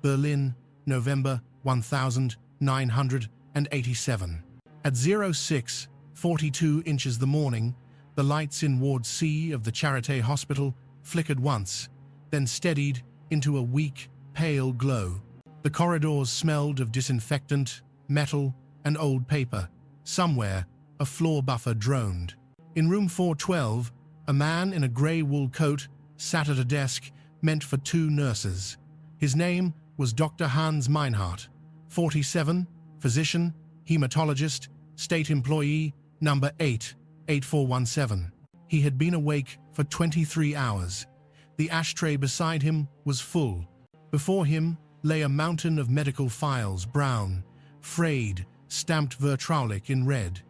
Berlin, November 1987. At 06:42 inches the morning, the lights in Ward C of the Charité Hospital flickered once, then steadied into a weak, pale glow. The corridors smelled of disinfectant, metal, and old paper. Somewhere, a floor buffer droned. In room 412, a man in a grey wool coat sat at a desk meant for 2 nurses. His name was Dr. Hans Meinhardt, 47, physician, hematologist, state employee, number 88417. He had been awake for 23 hours. The ashtray beside him was full. Before him lay a mountain of medical files, brown, frayed, stamped vertraulich in red.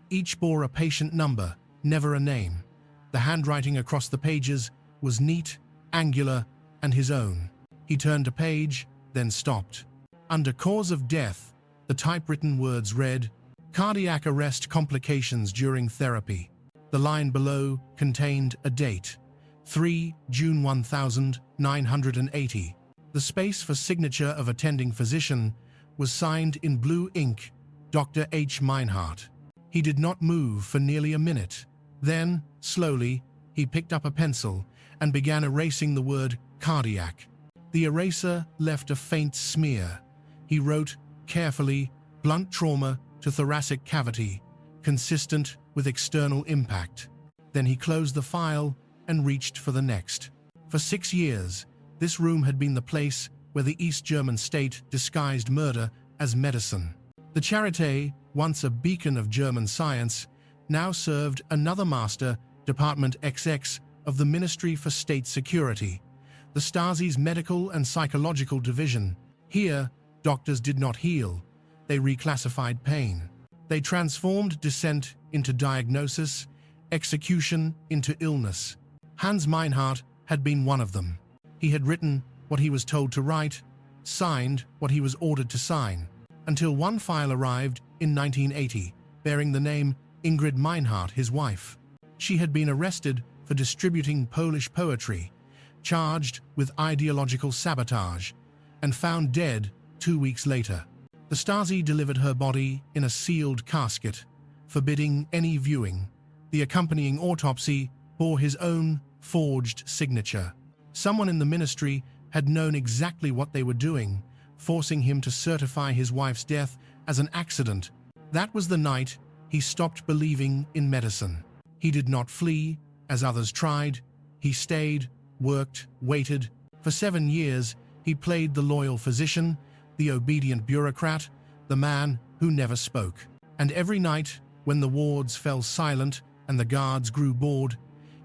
Each bore a patient number, never a name. The handwriting across the pages was neat, angular, and his own. He turned a page, then stopped. Under cause of death, the typewritten words read, "Cardiac arrest complications during therapy." The line below contained a date, 3 June 1980. The space for signature of attending physician was signed in blue ink, Dr. H. Meinhardt. He did not move for nearly a minute. Then, slowly, he picked up a pencil and began erasing the word cardiac. The eraser left a faint smear. He wrote carefully, "Blunt trauma to thoracic cavity, consistent with external impact." Then he closed the file and reached for the next. For 6 years, this room had been the place where the East German state disguised murder as medicine. The Charité, once a beacon of German science, now served another master, Department XX of the Ministry for State Security, the Stasi's medical and psychological division. Here, doctors did not heal, they reclassified pain. They transformed dissent into diagnosis, execution into illness. Hans Meinhardt had been one of them. He had written what he was told to write, signed what he was ordered to sign, until one file arrived in 1980, bearing the name Ingrid Meinhardt, his wife. She had been arrested for distributing Polish poetry, charged with ideological sabotage, and found dead 2 weeks later. The Stasi delivered her body in a sealed casket, forbidding any viewing. The accompanying autopsy bore his own forged signature. Someone in the ministry had known exactly what they were doing, forcing him to certify his wife's death as an accident. That was the night he stopped believing in medicine. He did not flee, as others tried. He stayed, worked, waited. For 7 years, he played the loyal physician, the obedient bureaucrat, the man who never spoke. And every night, when the wards fell silent and the guards grew bored,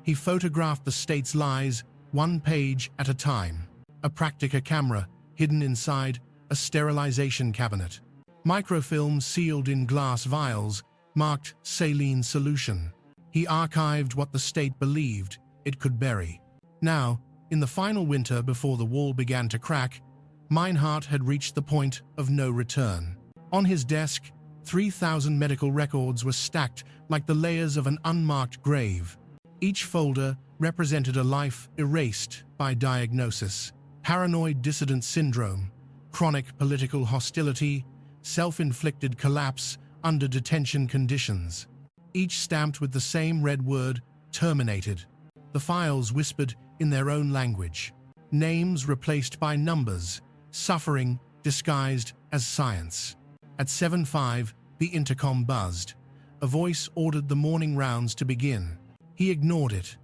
he photographed the state's lies, 1 page at a time. A Praktika camera hidden inside a sterilization cabinet. Microfilm sealed in glass vials marked saline solution. He archived what the state believed it could bury. Now, in the final winter before the wall began to crack, Meinhardt had reached the point of no return. On his desk, 3,000 medical records were stacked like the layers of an unmarked grave. Each folder represented a life erased by diagnosis: paranoid dissident syndrome, chronic political hostility, self-inflicted collapse under detention conditions. Each stamped with the same red word, terminated. The files whispered in their own language. Names replaced by numbers, suffering disguised as science. At 7:05, the intercom buzzed. A voice ordered the morning rounds to begin. He ignored it.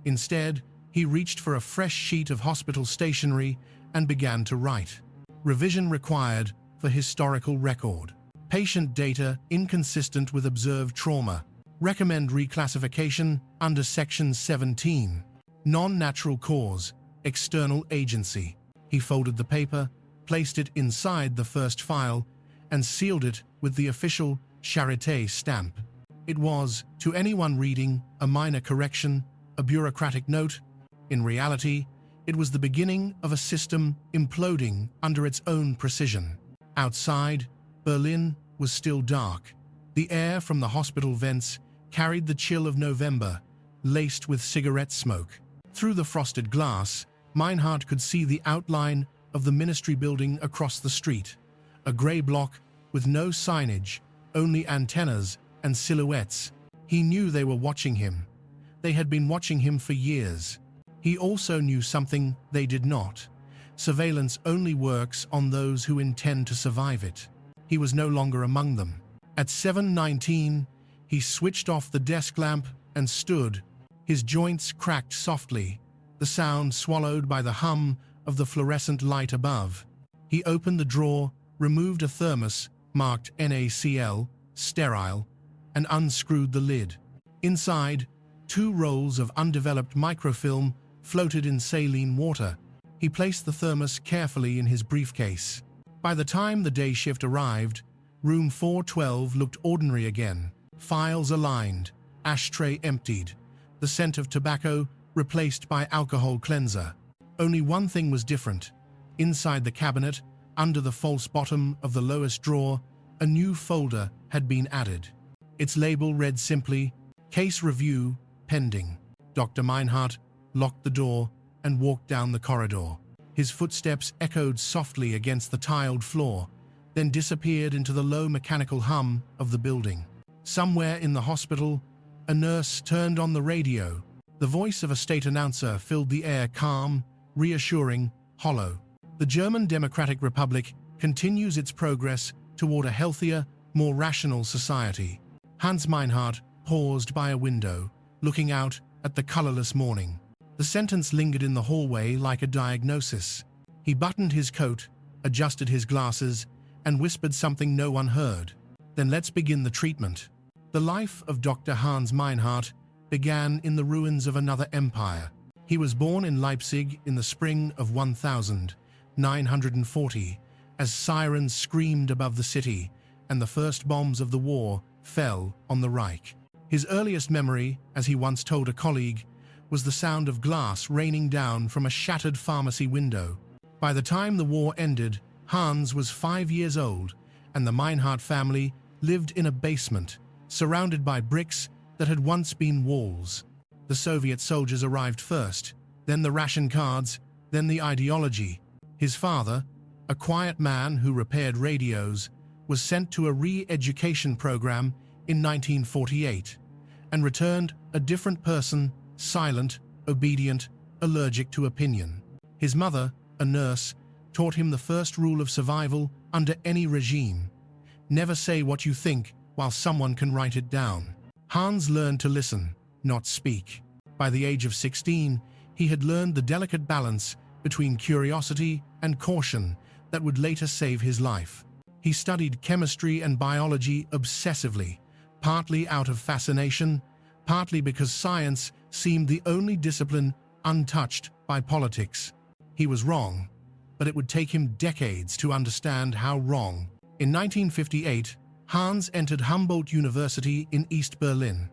Instead, he reached for a fresh sheet of hospital stationery and began to write. Revision required for historical record. Patient data inconsistent with observed trauma. Recommend reclassification under Section 17. Non-natural cause, external agency. He folded the paper, placed it inside the first file, and sealed it with the official Charité stamp. It was, to anyone reading, a minor correction, a bureaucratic note. In reality, it was the beginning of a system imploding under its own precision. Outside, Berlin was still dark. The air from the hospital vents carried the chill of November, laced with cigarette smoke. Through the frosted glass, Meinhardt could see the outline of the ministry building across the street, a grey block with no signage, only antennas and silhouettes. He knew they were watching him. They had been watching him for years. He also knew something they did not. Surveillance only works on those who intend to survive it. He was no longer among them. At 7:19, he switched off the desk lamp and stood. His joints cracked softly, the sound swallowed by the hum of the fluorescent light above. He opened the drawer, removed a thermos marked NaCl, sterile, and unscrewed the lid. Inside, 2 rolls of undeveloped microfilm floated in saline water. He placed the thermos carefully in his briefcase. By the time the day shift arrived, room 412 looked ordinary again. Files aligned, ashtray emptied, the scent of tobacco replaced by alcohol cleanser. Only one thing was different. Inside the cabinet, under the false bottom of the lowest drawer, a new folder had been added. Its label read simply, "Case Review, Pending." Dr. Meinhardt locked the door and walked down the corridor. His footsteps echoed softly against the tiled floor, then disappeared into the low mechanical hum of the building. Somewhere in the hospital, a nurse turned on the radio. The voice of a state announcer filled the air, calm, reassuring, hollow. The German Democratic Republic continues its progress toward a healthier, more rational society. Hans Meinhardt paused by a window, looking out at the colorless morning. The sentence lingered in the hallway like a diagnosis. He buttoned his coat, adjusted his glasses, and whispered something no one heard. "Then let's begin the treatment." The life of Dr. Hans Meinhardt began in the ruins of another empire. He was born in Leipzig in the spring of 1940, as sirens screamed above the city and the first bombs of the war fell on the Reich. His earliest memory, as he once told a colleague, was the sound of glass raining down from a shattered pharmacy window. By the time the war ended, Hans was 5 years old, and the Meinhardt family lived in a basement, surrounded by bricks that had once been walls. The Soviet soldiers arrived first, then the ration cards, then the ideology. His father, a quiet man who repaired radios, was sent to a re-education program in 1948 and returned a different person, silent, obedient, allergic to opinion. His mother, a nurse, taught him the first rule of survival under any regime: never say what you think while someone can write it down. Hans learned to listen, not speak. By the age of 16, he had learned the delicate balance between curiosity and caution that would later save his life. He studied chemistry and biology obsessively, partly out of fascination, partly because science seemed the only discipline untouched by politics. He was wrong, but it would take him decades to understand how wrong. In 1958, Hans entered Humboldt University in East Berlin,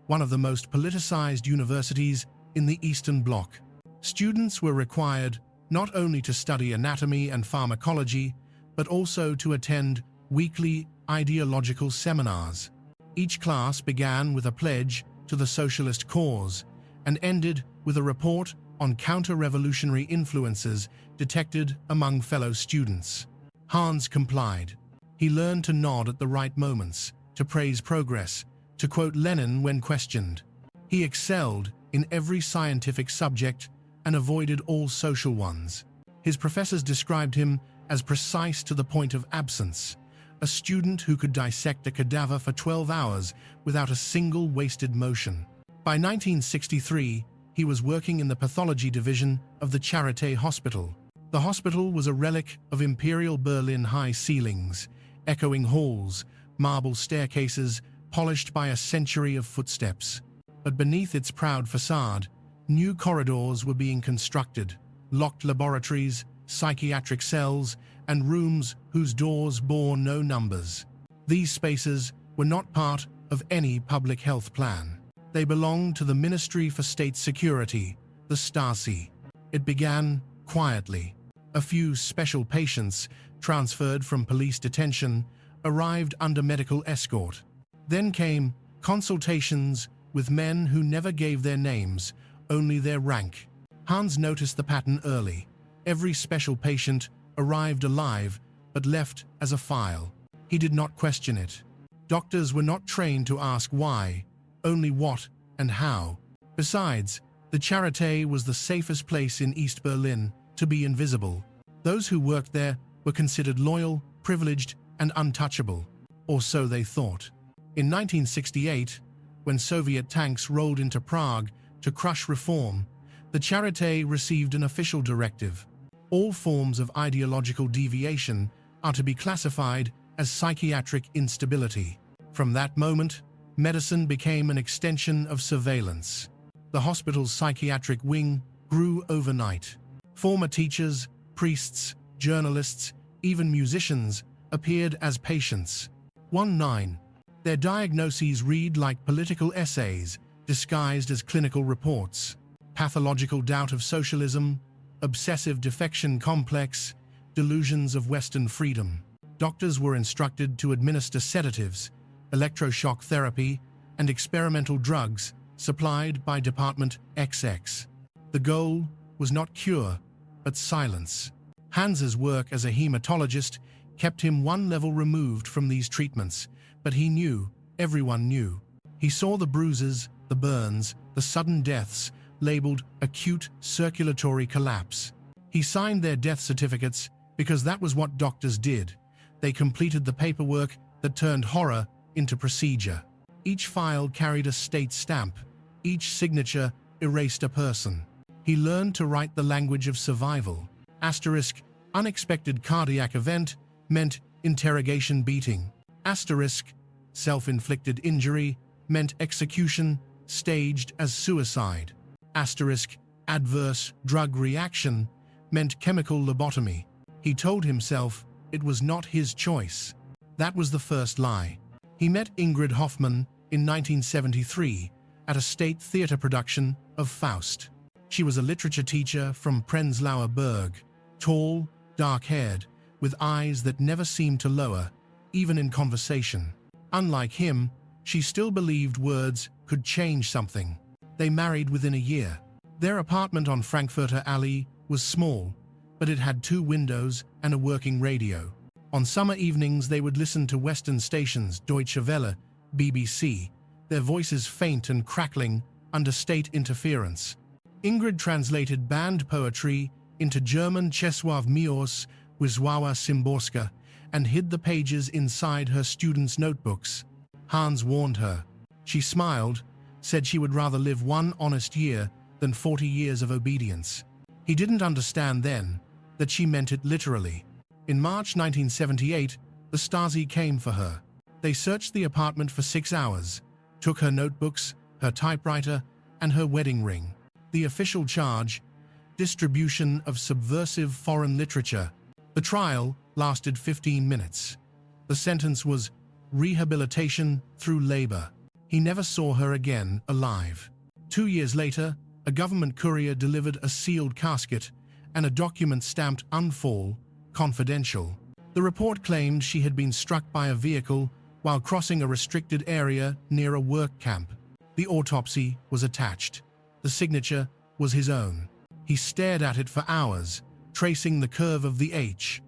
one of the most politicized universities in the Eastern Bloc. Students were required not only to study anatomy and pharmacology, but also to attend weekly ideological seminars. Each class began with a pledge to the socialist cause and ended with a report on counter-revolutionary influences detected among fellow students. Hans complied. He learned to nod at the right moments, to praise progress, to quote Lenin when questioned. He excelled in every scientific subject and avoided all social ones. His professors described him as precise to the point of absence, a student who could dissect a cadaver for 12 hours without a single wasted motion. By 1963, he was working in the pathology division of the Charité Hospital. The hospital was a relic of Imperial Berlin: high ceilings, echoing halls, marble staircases polished by a century of footsteps. But beneath its proud facade, new corridors were being constructed, locked laboratories, psychiatric cells, and rooms whose doors bore no numbers. These spaces were not part of any public health plan. They belonged to the Ministry for State Security, the Stasi. It began quietly. A few special patients, transferred from police detention, arrived under medical escort. Then came consultations with men who never gave their names, only their rank. Hans noticed the pattern early. Every special patient arrived alive but left as a file. He did not question it. Doctors were not trained to ask why, only what and how. Besides, the Charité was the safest place in East Berlin to be invisible. Those who worked there were considered loyal, privileged, and untouchable, or so they thought. In 1968, when Soviet tanks rolled into Prague to crush reform, the Charité received an official directive. All forms of ideological deviation are to be classified as psychiatric instability. From that moment, medicine became an extension of surveillance. The hospital's psychiatric wing grew overnight. Former teachers, priests, journalists, even musicians appeared as patients. 1-9. Their diagnoses read like political essays disguised as clinical reports. Pathological doubt of socialism, obsessive defection complex, delusions of Western freedom. Doctors were instructed to administer sedatives, electroshock therapy, and experimental drugs supplied by Department XX. The goal was not cure, but silence. Hans's work as a hematologist kept him one level removed from these treatments, but he knew, everyone knew. He saw the bruises, the burns, the sudden deaths, labeled acute circulatory collapse. He signed their death certificates because that was what doctors did. They completed the paperwork that turned horror into procedure. Each file carried a state stamp. Each signature erased a person. He learned to write the language of survival. Asterisk, unexpected cardiac event meant interrogation beating. Asterisk, self-inflicted injury meant execution staged as suicide. Asterisk, adverse drug reaction meant chemical lobotomy. He told himself it was not his choice. That was the first lie. He met Ingrid Hoffmann in 1973 at a state theater production of Faust. She was a literature teacher from Prenzlauer Berg, tall, dark-haired, with eyes that never seemed to lower, even in conversation. Unlike him, she still believed words could change something. They married within a year. Their apartment on Frankfurter Allee was small, but it had 2 windows and a working radio. On summer evenings they would listen to Western stations, Deutsche Welle, BBC, their voices faint and crackling under state interference. Ingrid translated banned poetry into German Czesław Miłosz, Wisława Szymborska, and hid the pages inside her students' notebooks. Hans warned her. She smiled, said she would rather live 1 honest year than 40 years of obedience. He didn't understand then that she meant it literally. In March 1978, the Stasi came for her. They searched the apartment for 6 hours, took her notebooks, her typewriter, and her wedding ring. The official charge: distribution of subversive foreign literature. The trial lasted 15 minutes. The sentence was rehabilitation through labor. He never saw her again alive. 2 years later, a government courier delivered a sealed casket and a document stamped "Unfall, confidential." The report claimed she had been struck by a vehicle while crossing a restricted area near a work camp. The autopsy was attached. The signature was his own. He stared at it for hours, tracing the curve of the H.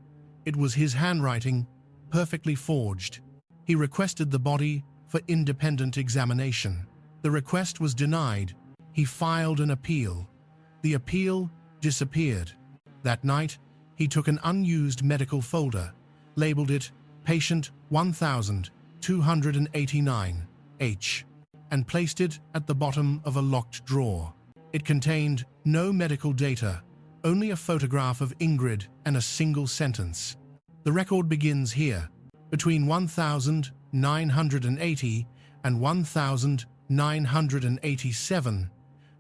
It was his handwriting, perfectly forged. He requested the body for independent examination. The request was denied. He filed an appeal. The appeal disappeared. That night, he took an unused medical folder, labeled it Patient 1289H, and placed it at the bottom of a locked drawer. It contained no medical data, only a photograph of Ingrid and a single sentence. The record begins here. Between 1980 and 1987,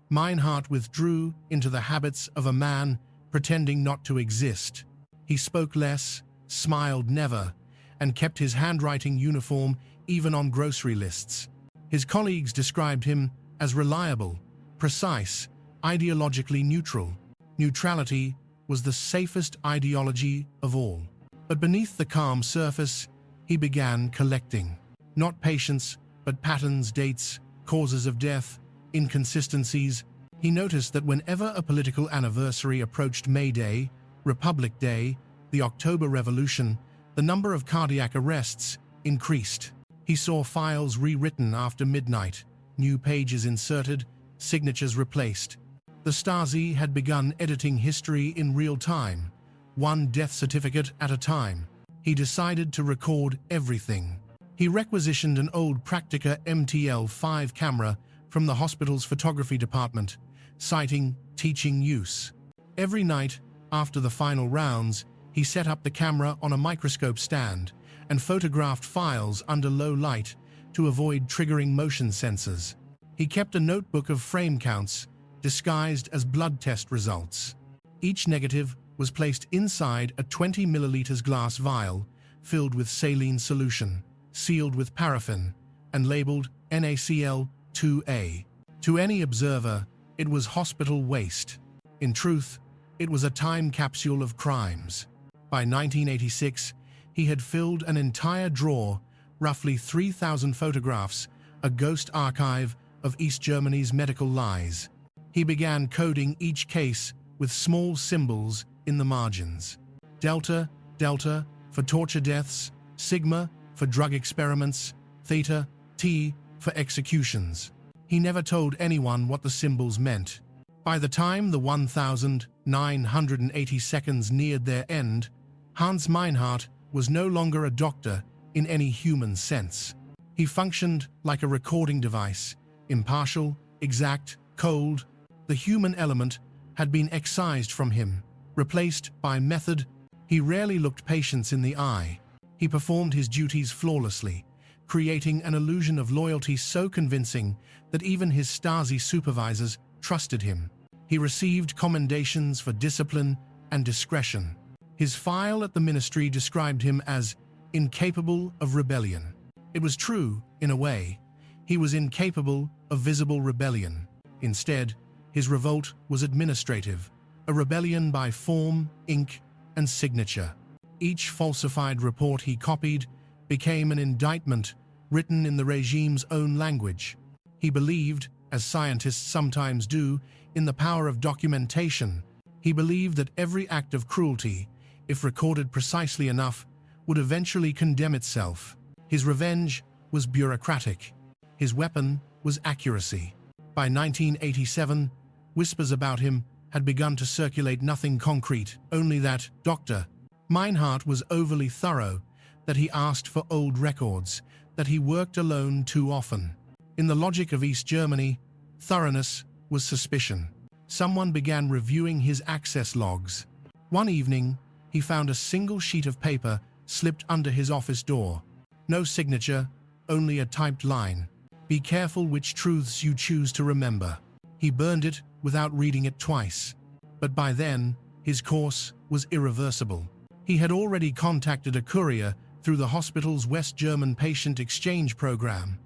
Meinhardt withdrew into the habits of a man pretending not to exist. He spoke less, smiled never, and kept his handwriting uniform even on grocery lists. His colleagues described him as reliable, precise, ideologically neutral. Neutrality was the safest ideology of all. But beneath the calm surface, he began collecting. Not patients, but patterns, dates, causes of death, inconsistencies. He noticed that whenever a political anniversary approached May Day, Republic Day, the October Revolution, the number of cardiac arrests increased. He saw files rewritten after midnight, new pages inserted, signatures replaced. The Stasi had begun editing history in real time, one death certificate at a time. He decided to record everything. He requisitioned an old Praktica MTL5 camera from the hospital's photography department, citing teaching use. Every night, after the final rounds, he set up the camera on a microscope stand and photographed files under low light to avoid triggering motion sensors. He kept a notebook of frame counts, disguised as blood test results. Each negative was placed inside a 20 milliliters glass vial filled with saline solution, sealed with paraffin, and labeled NaCl2A. To any observer, it was hospital waste. In truth, it was a time capsule of crimes. By 1986, he had filled an entire drawer, roughly 3,000 photographs, a ghost archive of East Germany's medical lies. He began coding each case with small symbols in the margins. Delta, Delta for torture deaths, Sigma for drug experiments, Theta, T for executions. He never told anyone what the symbols meant. By the time the 1,980 seconds neared their end, Hans Meinhardt was no longer a doctor in any human sense. He functioned like a recording device, impartial, exact, cold. The human element had been excised from him, replaced by method. He rarely looked patients in the eye. He performed his duties flawlessly, creating an illusion of loyalty so convincing that even his Stasi supervisors trusted him. He received commendations for discipline and discretion. His file at the ministry described him as incapable of rebellion. It was true, in a way. He was incapable of visible rebellion. Instead, his revolt was administrative, a rebellion by form, ink, and signature. Each falsified report he copied became an indictment written in the regime's own language. He believed, as scientists sometimes do, in the power of documentation. He believed that every act of cruelty, if recorded precisely enough, would eventually condemn itself. His revenge was bureaucratic. His weapon was accuracy. By 1987, whispers about him had begun to circulate, nothing concrete, only that Dr. Meinhardt was overly thorough, that he asked for old records, that he worked alone too often. In the logic of East Germany, thoroughness was suspicion. Someone began reviewing his access logs. One evening, he found a single sheet of paper slipped under his office door. No signature, only a typed line. Be careful which truths you choose to remember. He burned it without reading it twice. But by then, his course was irreversible. He had already contacted a courier through the hospital's West German patient exchange program,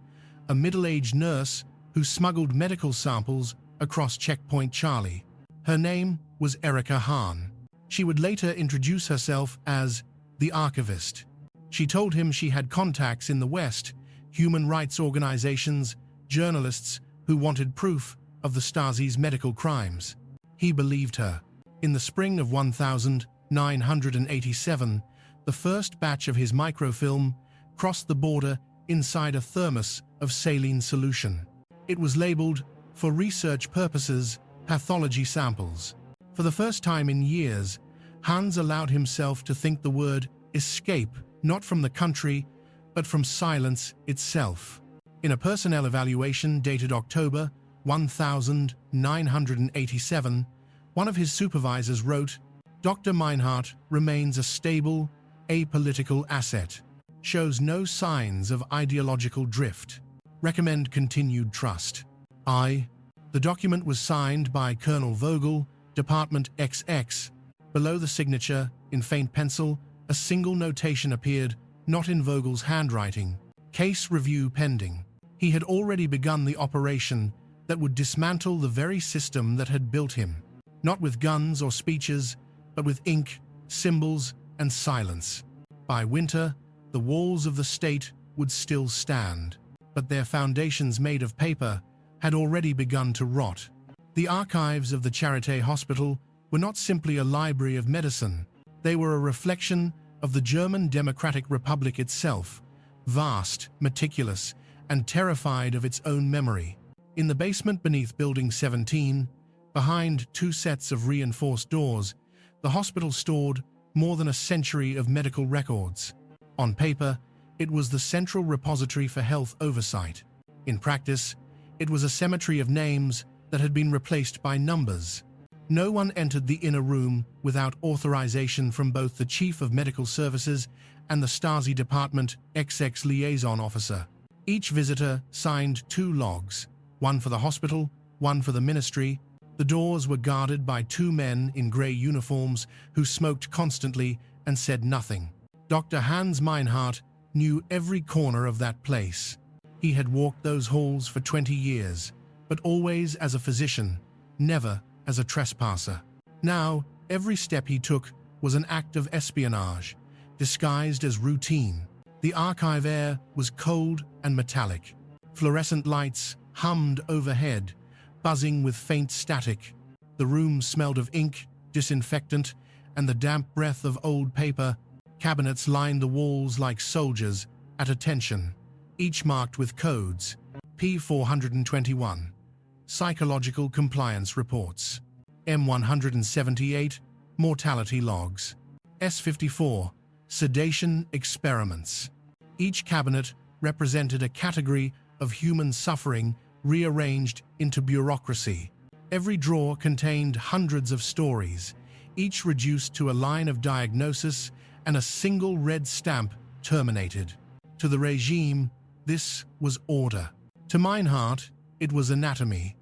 a middle-aged nurse who smuggled medical samples across Checkpoint Charlie. Her name was Erika Hahn. She would later introduce herself as the archivist. She told him she had contacts in the West, human rights organizations, journalists who wanted proof of the Stasi's medical crimes. He believed her. In the spring of 1987, the first batch of his microfilm crossed the border inside a thermos of saline solution. It was labeled, for research purposes, pathology samples. For the first time in years, Hans allowed himself to think the word escape not from the country, but from silence itself. In a personnel evaluation dated October 1987, one of his supervisors wrote, "Dr. Meinhardt remains a stable, apolitical asset, shows no signs of ideological drift. Recommend continued trust." The document was signed by Colonel Vogel, Department XX. Below the signature, in faint pencil, a single notation appeared, not in Vogel's handwriting: "Case review pending." He had already begun the operation that would dismantle the very system that had built him, not with guns or speeches, but with ink, symbols, and silence. By winter, the walls of the state would still stand, but their foundations made of paper had already begun to rot. The archives of the Charité Hospital were not simply a library of medicine. They were a reflection of the German Democratic Republic itself, vast, meticulous, and terrified of its own memory. In the basement beneath Building 17, behind two sets of reinforced doors, the hospital stored more than a century of medical records. On paper, it was the central repository for health oversight. In practice, it was a cemetery of names that had been replaced by numbers. No one entered the inner room without authorization from both the Chief of Medical Services and the Stasi Department XX liaison officer. Each visitor signed 2 logs, one for the hospital, one for the ministry. The doors were guarded by 2 men in grey uniforms who smoked constantly and said nothing. Dr. Hans Meinhardt knew every corner of that place. He had walked those halls for 20 years, but always as a physician, never as a trespasser. Now, every step he took was an act of espionage, disguised as routine. The archive air was cold and metallic. Fluorescent lights hummed overhead, buzzing with faint static. The room smelled of ink, disinfectant, and the damp breath of old paper. Cabinets lined the walls like soldiers at attention, each marked with codes. P421, Psychological Compliance Reports. M178, Mortality Logs. S54, Sedation Experiments. Each cabinet represented a category of human suffering rearranged into bureaucracy. Every drawer contained hundreds of stories, each reduced to a line of diagnosis and a single red stamp terminated. To the regime, this was order. To Meinhardt, it was anatomy,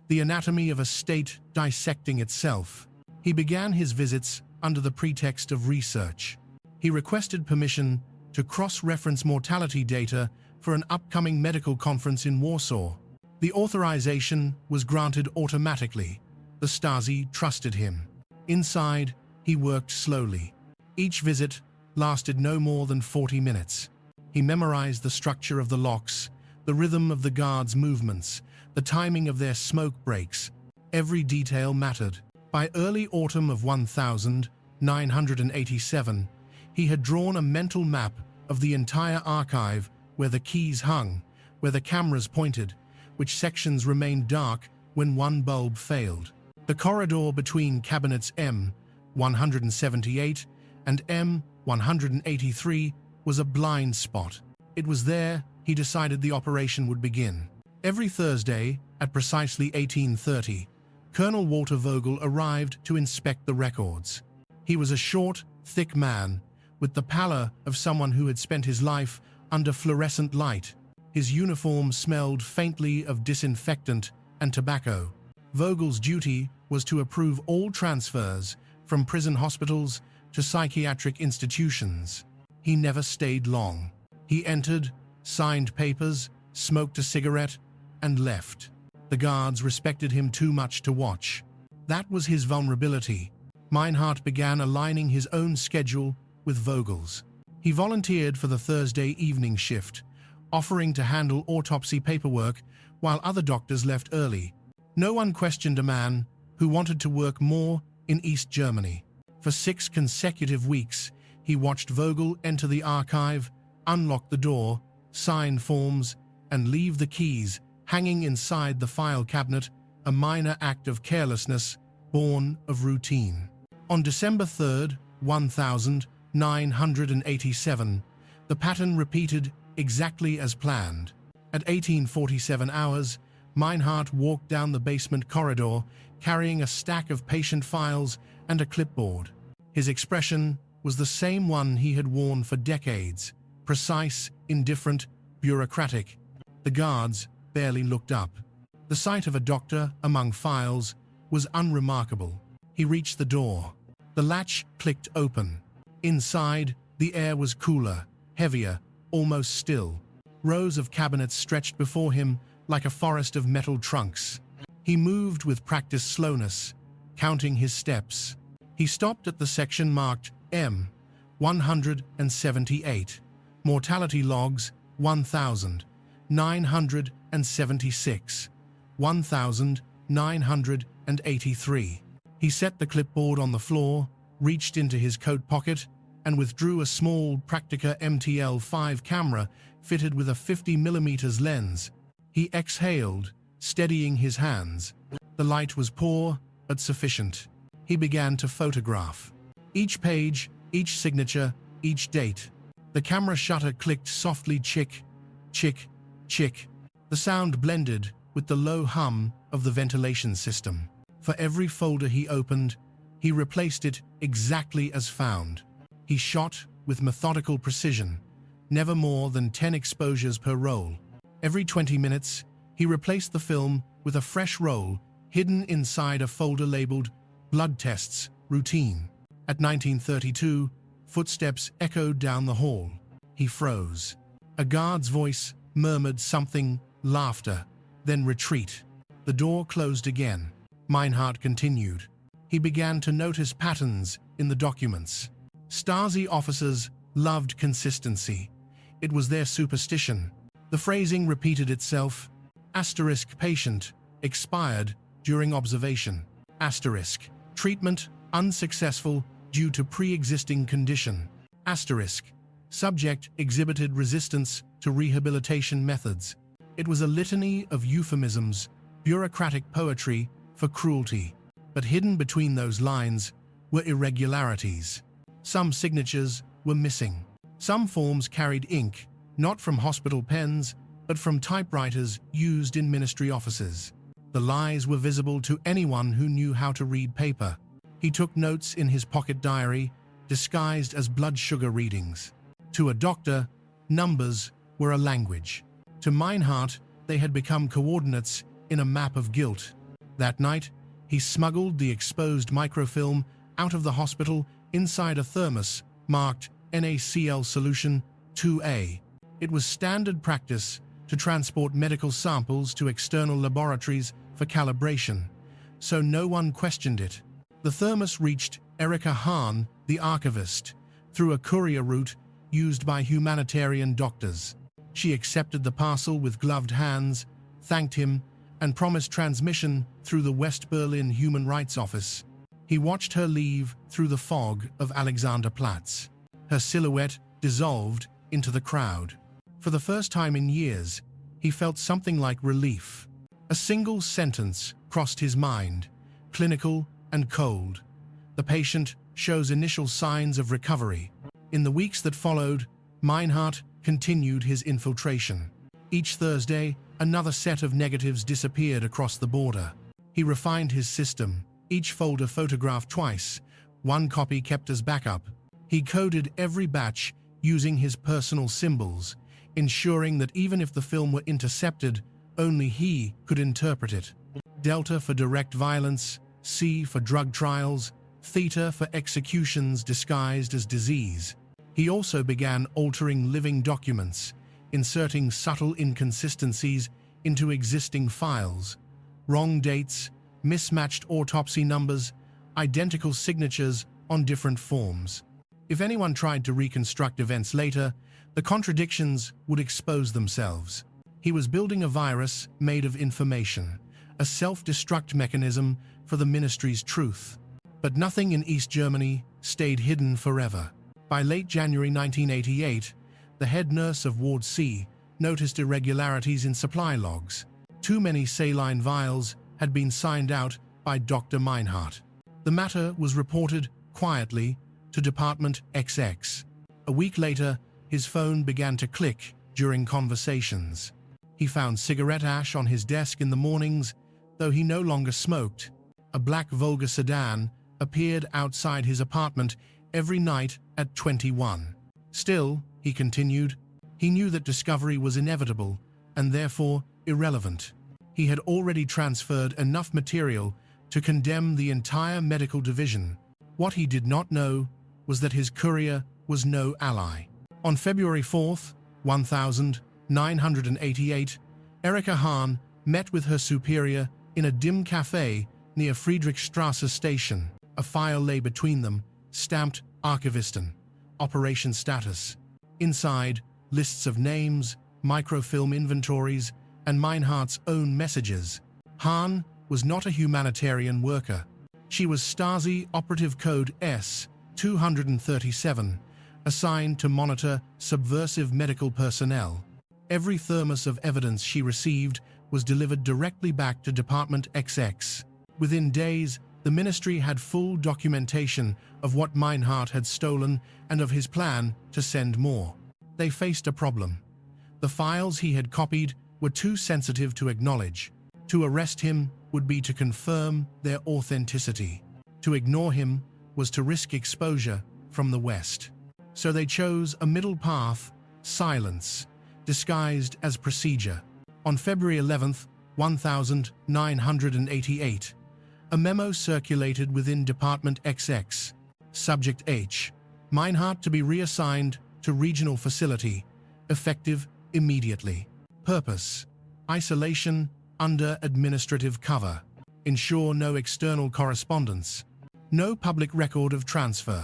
the anatomy of a state dissecting itself. He began his visits under the pretext of research. He requested permission to cross-reference mortality data for an upcoming medical conference in Warsaw. The authorization was granted automatically. The Stasi trusted him. Inside, he worked slowly. Each visit lasted no more than 40 minutes. He memorized the structure of the locks, the rhythm of the guards' movements, the timing of their smoke breaks. Every detail mattered. By early autumn of 1987, he had drawn a mental map of the entire archive, where the keys hung, where the cameras pointed, which sections remained dark when one bulb failed. The corridor between cabinets M178 and M183 was a blind spot. It was there he decided the operation would begin. Every Thursday, at precisely 18:30, Colonel Walter Vogel arrived to inspect the records. He was a short, thick man, with the pallor of someone who had spent his life under fluorescent light. His uniform smelled faintly of disinfectant and tobacco. Vogel's duty was to approve all transfers from prison hospitals to psychiatric institutions. He never stayed long. He entered, signed papers, smoked a cigarette, and left. The guards respected him too much to watch. That was his vulnerability. Meinhardt began aligning his own schedule with Vogel's. He volunteered for the Thursday evening shift, offering to handle autopsy paperwork while other doctors left early. No one questioned a man who wanted to work more in East Germany. For 6 consecutive weeks, he watched Vogel enter the archive, unlock the door, sign forms, and leave the keys hanging inside the file cabinet, a minor act of carelessness born of routine. On December 3, 1987, the pattern repeated exactly as planned. At 18:47 hours, Meinhardt walked down the basement corridor, carrying a stack of patient files and a clipboard. His expression was the same one he had worn for decades, precise, indifferent, bureaucratic. The guards barely looked up. The sight of a doctor among files was unremarkable. He reached the door. The latch clicked open. Inside, the air was cooler, heavier, almost still. Rows of cabinets stretched before him like a forest of metal trunks. He moved with practiced slowness, counting his steps. He stopped at the section marked M178, Mortality Logs 1976, 1983. He set the clipboard on the floor, reached into his coat pocket, and withdrew a small Praktica MTL5 camera fitted with a 50mm lens. He exhaled, steadying his hands. The light was poor, but sufficient. He began to photograph. Each page, each signature, each date. The camera shutter clicked softly, chick, chick, chick. The sound blended with the low hum of the ventilation system. For every folder he opened, he replaced it exactly as found. He shot with methodical precision, never more than 10 exposures per roll. Every 20 minutes, he replaced the film with a fresh roll hidden inside a folder labeled Blood Tests, Routine. At 1932, footsteps echoed down the hall. He froze. A guard's voice murmured something, laughter, then retreat. The door closed again. Meinhardt continued. He began to notice patterns in the documents. Stasi officers loved consistency. It was their superstition. The phrasing repeated itself. Asterisk patient, expired during observation. Asterisk treatment, unsuccessful due to pre-existing condition. Asterisk subject exhibited resistance to rehabilitation methods. It was a litany of euphemisms, bureaucratic poetry for cruelty. But hidden between those lines were irregularities. Some signatures were missing. Some forms carried ink, not from hospital pens, but from typewriters used in ministry offices. The lies were visible to anyone who knew how to read paper. He took notes in his pocket diary, disguised as blood sugar readings. To a doctor, numbers were a language. To Meinhardt, they had become coordinates in a map of guilt. That night, he smuggled the exposed microfilm out of the hospital inside a thermos marked NaCl solution 2A. It was standard practice to transport medical samples to external laboratories for calibration, so no one questioned it. The thermos reached Erika Hahn, the archivist, through a courier route used by humanitarian doctors. She accepted the parcel with gloved hands, thanked him, and promised transmission through the West Berlin Human Rights Office. He watched her leave through the fog of Alexanderplatz. Her silhouette dissolved into the crowd. For the first time in years, he felt something like relief. A single sentence crossed his mind, clinical and cold. The patient shows initial signs of recovery. In the weeks that followed, Meinhardt continued his infiltration. Each Thursday, another set of negatives disappeared across the border. He refined his system, each folder photographed twice, one copy kept as backup. He coded every batch using his personal symbols, ensuring that even if the film were intercepted, only he could interpret it. Delta for direct violence, C for drug trials, theta for executions disguised as disease. He also began altering living documents, inserting subtle inconsistencies into existing files. Wrong dates, mismatched autopsy numbers, identical signatures on different forms. If anyone tried to reconstruct events later, the contradictions would expose themselves. He was building a virus made of information, a self-destruct mechanism for the ministry's truth. But nothing in East Germany stayed hidden forever. By late January 1988, the head nurse of Ward C noticed irregularities in supply logs. Too many saline vials had been signed out by Dr. Meinhardt. The matter was reported quietly to Department XX. A week later, his phone began to click during conversations. He found cigarette ash on his desk in the mornings, though he no longer smoked. A black Volga sedan appeared outside his apartment every night at 21. Still, he continued, he knew that discovery was inevitable and therefore irrelevant. He had already transferred enough material to condemn the entire medical division. What he did not know was that his courier was no ally. On February 4th, 1988, Erika Hahn met with her superior in a dim cafe near Friedrichstrasse station. A file lay between them, stamped Archivisten, Operation Status. Inside, lists of names, microfilm inventories, and Meinhardt's own messages. Hahn was not a humanitarian worker. She was Stasi operative code S-237, assigned to monitor subversive medical personnel. Every thermos of evidence she received was delivered directly back to Department XX. Within days, the ministry had full documentation of what Meinhardt had stolen and of his plan to send more. They faced a problem. The files he had copied were too sensitive to acknowledge. To arrest him would be to confirm their authenticity. To ignore him was to risk exposure from the West. So they chose a middle path, silence, disguised as procedure. On February 11, 1988, a memo circulated within Department XX. Subject H. Meinhardt to be reassigned to regional facility, effective immediately. Purpose: isolation under administrative cover. Ensure no external correspondence. No public record of transfer.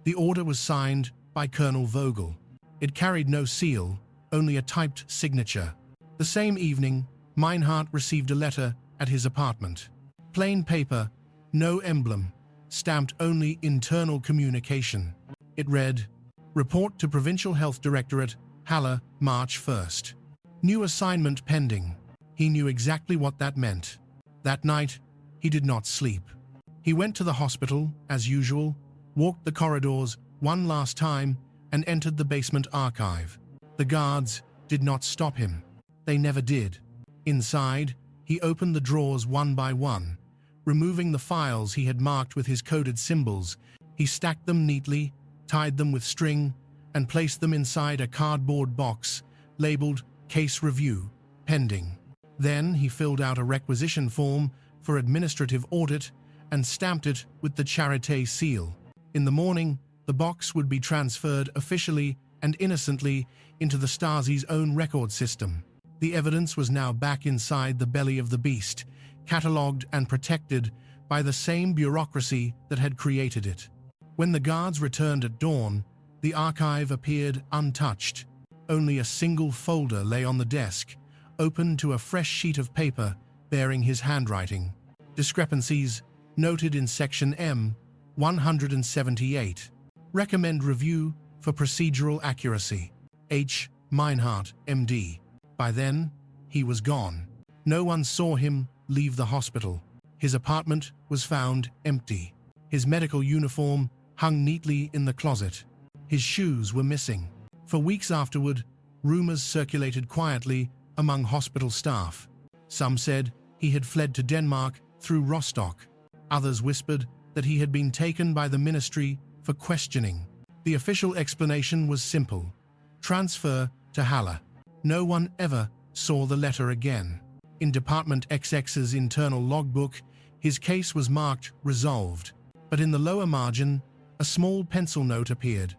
The order was signed by Colonel Vogel. It carried no seal, only a typed signature. The same evening, Meinhardt received a letter at his apartment. Plain paper, no emblem, stamped only internal communication. It read, "Report to Provincial Health Directorate, Halle, March 1st. New assignment pending." He knew exactly what that meant. That night, he did not sleep. He went to the hospital, as usual, walked the corridors one last time, and entered the basement archive. The guards did not stop him. They never did. Inside, he opened the drawers one by one. Removing the files he had marked with his coded symbols, he stacked them neatly, tied them with string, and placed them inside a cardboard box labeled Case Review, Pending. Then he filled out a requisition form for administrative audit and stamped it with the Charité seal. In the morning, the box would be transferred officially and innocently into the Stasi's own record system. The evidence was now back inside the belly of the beast, catalogued and protected by the same bureaucracy that had created it. When the guards returned at dawn, the archive appeared untouched. Only a single folder lay on the desk, open to a fresh sheet of paper bearing his handwriting. Discrepancies noted in Section M, 178. Recommend review for procedural accuracy. H. Meinhardt, MD. By then, he was gone. No one saw him leave the hospital. His apartment was found empty. His medical uniform hung neatly in the closet. His shoes were missing. For weeks afterward, rumors circulated quietly among hospital staff. Some said he had fled to Denmark through Rostock. Others whispered that he had been taken by the ministry for questioning. The official explanation was simple: transfer to Halle. No one ever saw the letter again. In Department XX's internal logbook, his case was marked resolved, but in the lower margin, a small pencil note appeared,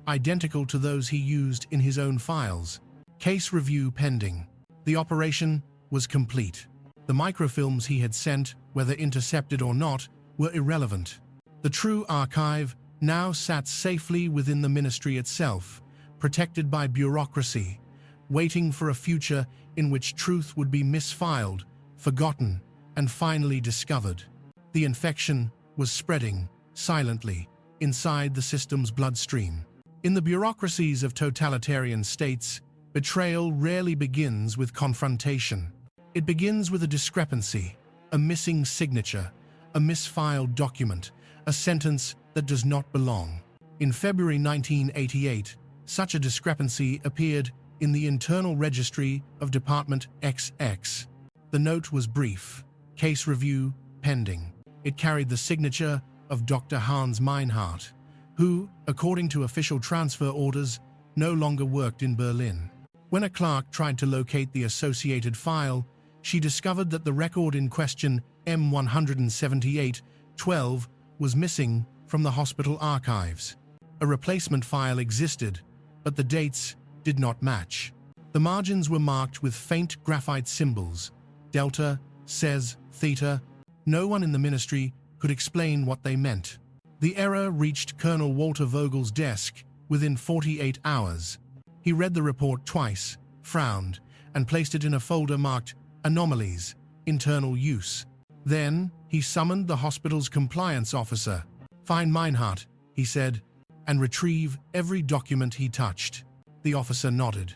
identical to those he used in his own files. Case review pending. The operation was complete. The microfilms he had sent, whether intercepted or not, were irrelevant. The true archive now sat safely within the ministry itself, protected by bureaucracy, waiting for a future in which truth would be misfiled, forgotten, and finally discovered. The infection was spreading, silently, inside the system's bloodstream. In the bureaucracies of totalitarian states, betrayal rarely begins with confrontation. It begins with a discrepancy, a missing signature, a misfiled document, a sentence that does not belong. In February 1988, such a discrepancy appeared in the internal registry of Department XX. The note was brief: case review pending. It carried the signature of Dr. Hans Meinhardt, who, according to official transfer orders, no longer worked in Berlin. When a clerk tried to locate the associated file, she discovered that the record in question, M178-12, was missing from the hospital archives. A replacement file existed, but the dates did not match. The margins were marked with faint graphite symbols: delta, ses, theta. No one in the ministry could explain what they meant. The error reached Colonel Walter Vogel's desk within 48 hours. He read the report twice, frowned, and placed it in a folder marked Anomalies, Internal Use. Then, He summoned the hospital's compliance officer. "Find Meinhardt," he said, "and retrieve every document he touched." The officer nodded.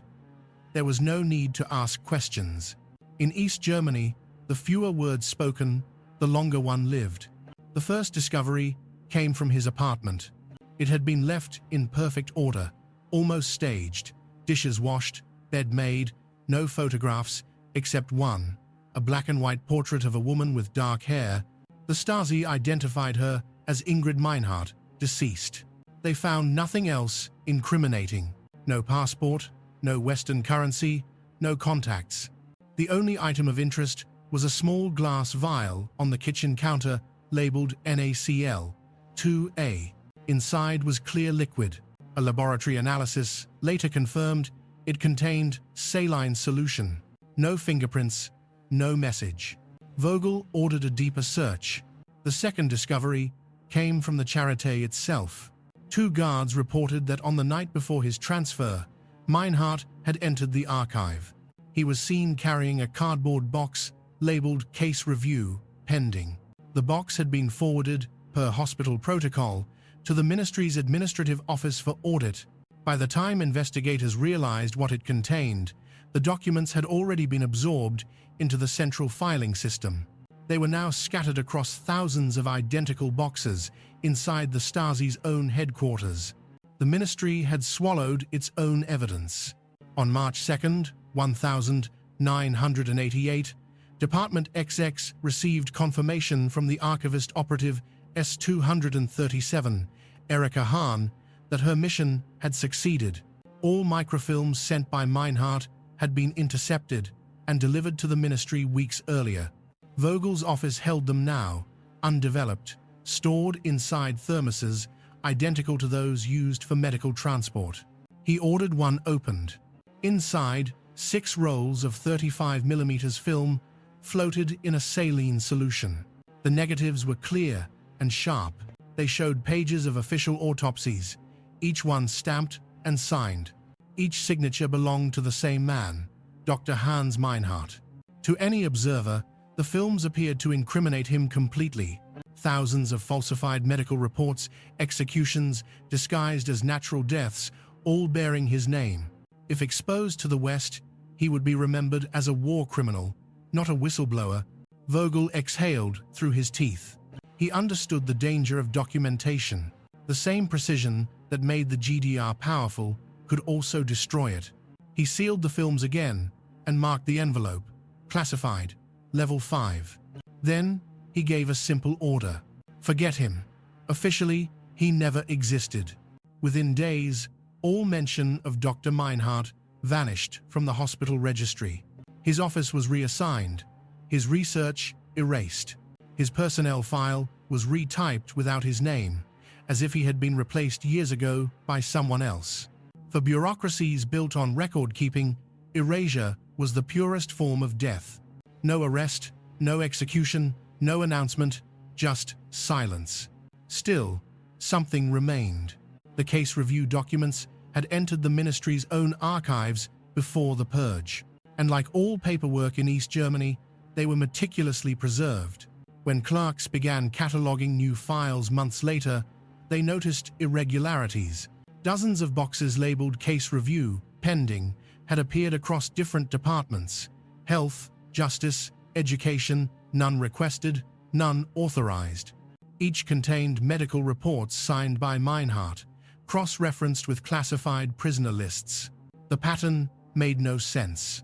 There was no need to ask questions. In East Germany, the fewer words spoken, the longer one lived. The first discovery came from his apartment. It had been left in perfect order, almost staged, dishes washed, bed made, no photographs except one, a black and white portrait of a woman with dark hair. The Stasi identified her as Ingrid Meinhardt, deceased. They found nothing else incriminating. No passport, no Western currency, no contacts. The only item of interest was a small glass vial on the kitchen counter labeled NaCl 2A. Inside was clear liquid. A laboratory analysis later confirmed it contained saline solution. No fingerprints, no message. Vogel ordered a deeper search. The second discovery came from the Charité itself. 2 guards reported that on the night before his transfer, Meinhardt had entered the archive. He was seen carrying a cardboard box labeled Case Review, Pending. The box had been forwarded, per hospital protocol, to the ministry's administrative office for audit. By the time investigators realized what it contained, the documents had already been absorbed into the central filing system. They were now scattered across thousands of identical boxes inside the Stasi's own headquarters. The ministry had swallowed its own evidence. On March 2nd, 1988, Department XX received confirmation from the archivist operative S-237, Erika Hahn, that her mission had succeeded. All microfilms sent by Meinhardt had been intercepted and delivered to the ministry weeks earlier. Vogel's office held them now, undeveloped, stored inside thermoses identical to those used for medical transport. He ordered one opened. Inside, 6 rolls of 35mm film floated in a saline solution. The negatives were clear and sharp. They showed pages of official autopsies, each one stamped and signed. Each signature belonged to the same man, Dr. Hans Meinhardt. To any observer, the films appeared to incriminate him completely. Thousands of falsified medical reports, executions disguised as natural deaths, all bearing his name. If exposed to the West, he would be remembered as a war criminal, not a whistleblower. Vogel exhaled through his teeth. He understood the danger of documentation. The same precision that made the GDR powerful could also destroy it. He sealed the films again and marked the envelope, classified, level 5. Then he gave a simple order. Forget him. Officially, he never existed. Within days, all mention of Dr. Meinhardt vanished from the hospital registry. His office was reassigned, his research erased. His personnel file was retyped without his name, as if he had been replaced years ago by someone else. For bureaucracies built on record-keeping, erasure was the purest form of death. No arrest, no execution, no announcement, just silence. Still, something remained. The case review documents had entered the ministry's own archives before the purge. And like all paperwork in East Germany, they were meticulously preserved. When clerks began cataloging new files months later, they noticed irregularities. Dozens of boxes labeled Case Review, Pending, had appeared across different departments: health, justice, education, none requested, none authorized. Each contained medical reports signed by Meinhardt, cross-referenced with classified prisoner lists. The pattern made no sense.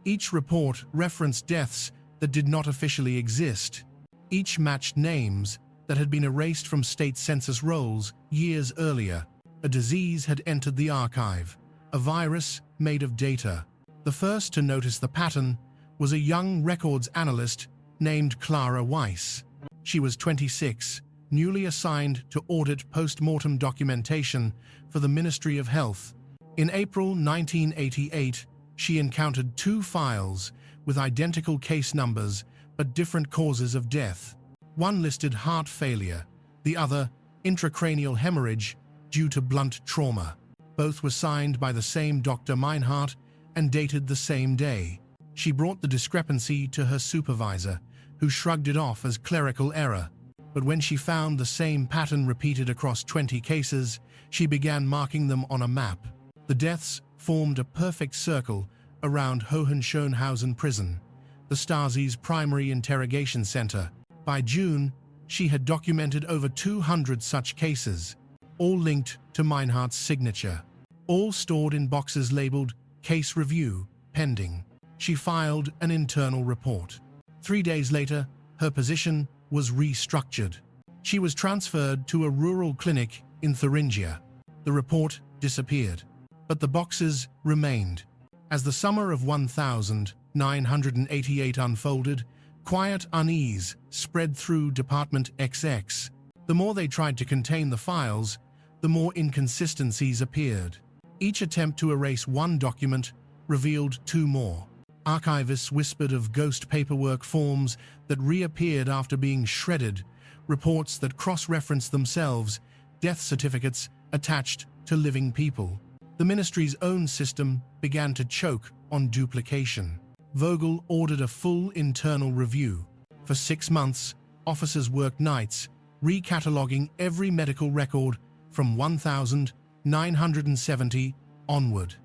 Each report referenced deaths that did not officially exist. Each matched names that had been erased from state census rolls years earlier. A disease had entered the archive, a virus made of data. The first to notice the pattern was a young records analyst named Clara Weiss. She was 26, newly assigned to audit post-mortem documentation for the Ministry of Health. In April 1988, she encountered 2 files with identical case numbers but different causes of death. One listed heart failure, the other intracranial hemorrhage due to blunt trauma. Both were signed by the same Dr. Meinhardt and dated the same day. She brought the discrepancy to her supervisor, who shrugged it off as clerical error. But when she found the same pattern repeated across 20 cases, she began marking them on a map. The deaths formed a perfect circle around Hohenschönhausen prison, the Stasi's primary interrogation center. By June, she had documented over 200 such cases, all linked to Meinhardt's signature, all stored in boxes labeled Case Review, Pending. She filed an internal report. 3 days later, her position was restructured. She was transferred to a rural clinic in Thuringia. The report disappeared, but the boxes remained. As the summer of 1988 unfolded, quiet unease spread through Department XX. The more they tried to contain the files, the more inconsistencies appeared. Each attempt to erase one document revealed two more. Archivists whispered of ghost paperwork forms that reappeared after being shredded, reports that cross-referenced themselves, death certificates attached to living people. The ministry's own system began to choke on duplication. Vogel ordered a full internal review. For 6 months, officers worked nights, recataloguing every medical record from 1970 onward.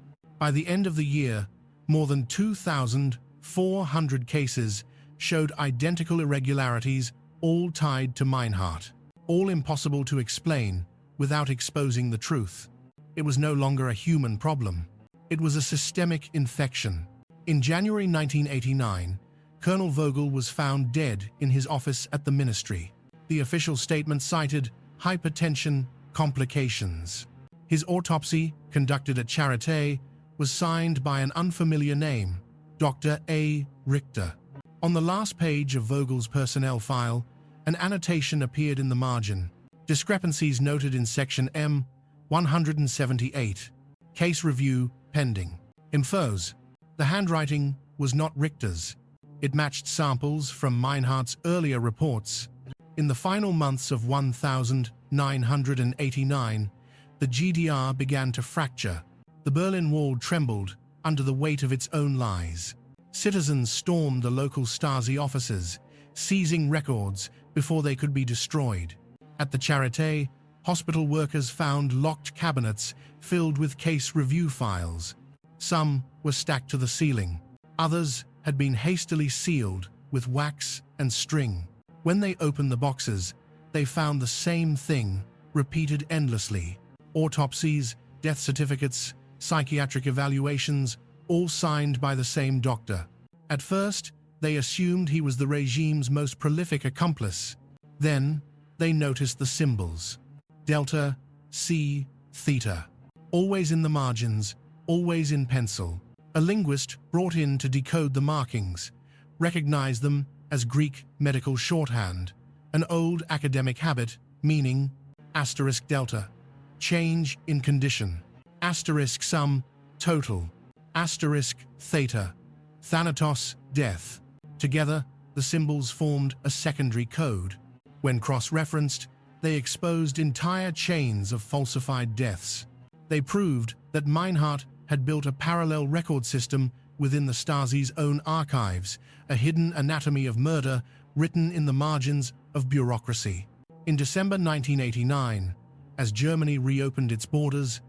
By the end of the year, more than 2,400 cases showed identical irregularities, all tied to Meinhardt, all impossible to explain without exposing the truth. It was no longer a human problem. It was a systemic infection. In January 1989, Colonel Vogel was found dead in his office at the ministry. The official statement cited hypertension complications. His autopsy, conducted at Charité, was signed by an unfamiliar name, Dr. A. Richter. On the last page of Vogel's personnel file, an annotation appeared in the margin. Discrepancies noted in section M 178. Case review pending. Infos. The handwriting was not Richter's. It matched samples from Meinhardt's earlier reports. In the final months of 1989, the GDR began to fracture. The Berlin Wall trembled under the weight of its own lies. Citizens stormed the local Stasi offices, seizing records before they could be destroyed. At the Charité, hospital workers found locked cabinets filled with case review files. Some were stacked to the ceiling. Others had been hastily sealed with wax and string. When they opened the boxes, they found the same thing, repeated endlessly. Autopsies, death certificates, psychiatric evaluations, all signed by the same doctor. At first, they assumed he was the regime's most prolific accomplice. Then, they noticed the symbols. Delta, C, theta. Always in the margins, always in pencil. A linguist brought in to decode the markings, recognized them as Greek medical shorthand, an old academic habit, meaning asterisk delta, change in condition, asterisk sum, total, asterisk theta, thanatos, death. Together, the symbols formed a secondary code. When cross-referenced, they exposed entire chains of falsified deaths. They proved that Meinhardt had built a parallel record system within the Stasi's own archives, a hidden anatomy of murder written in the margins of bureaucracy. In December 1989, as Germany reopened its borders,